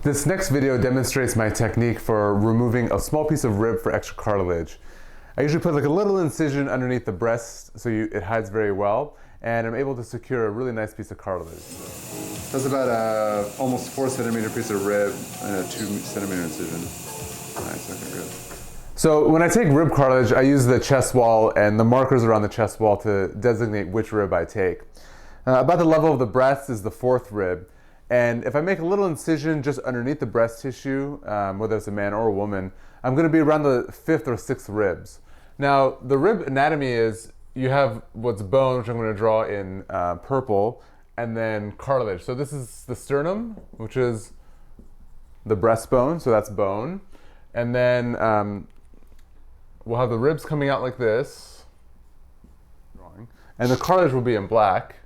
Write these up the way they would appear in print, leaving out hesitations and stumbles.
This next video demonstrates my technique for removing a small piece of rib for extra cartilage. I usually put like a little incision underneath the breast so it hides very well, and I'm able to secure a really nice piece of cartilage. That's about a almost 4 centimeter piece of rib and a 2 centimeter incision. Nice, okay, good. So when I take rib cartilage, I use the chest wall and the markers around the chest wall to designate which rib I take. About the level of the breast is the 4th rib. And if I make a little incision just underneath the breast tissue, whether it's a man or a woman, I'm going to be around the 5th or 6th ribs. Now, the rib anatomy is you have what's bone, which I'm going to draw in purple, and then cartilage. So this is the sternum, which is the breastbone, so that's bone. And then we'll have the ribs coming out like this, and the cartilage will be in black.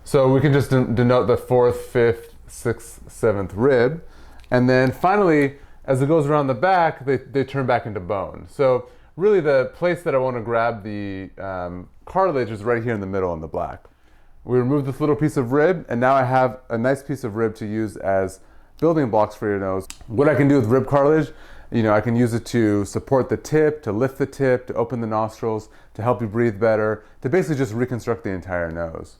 So we can just denote the 4th, 5th, 6th, 7th rib. And then finally, as it goes around the back, they turn back into bone. So really the place that I want to grab the cartilage is right here in the middle in the black. We remove this little piece of rib, and now I have a nice piece of rib to use as building blocks for your nose. What I can do with rib cartilage, I can use it to support the tip, to lift the tip, to open the nostrils, to help you breathe better, to basically just reconstruct the entire nose.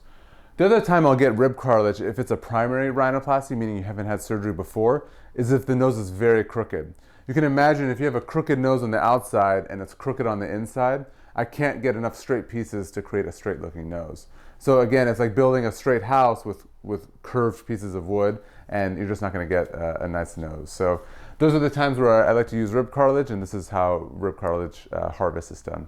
The other time I'll get rib cartilage, if it's a primary rhinoplasty, meaning you haven't had surgery before, is if the nose is very crooked. You can imagine if you have a crooked nose on the outside and it's crooked on the inside, I can't get enough straight pieces to create a straight looking nose. So again, it's like building a straight house with curved pieces of wood, and you're just not going to get a nice nose. So those are the times where I like to use rib cartilage, and this is how rib cartilage harvest is done.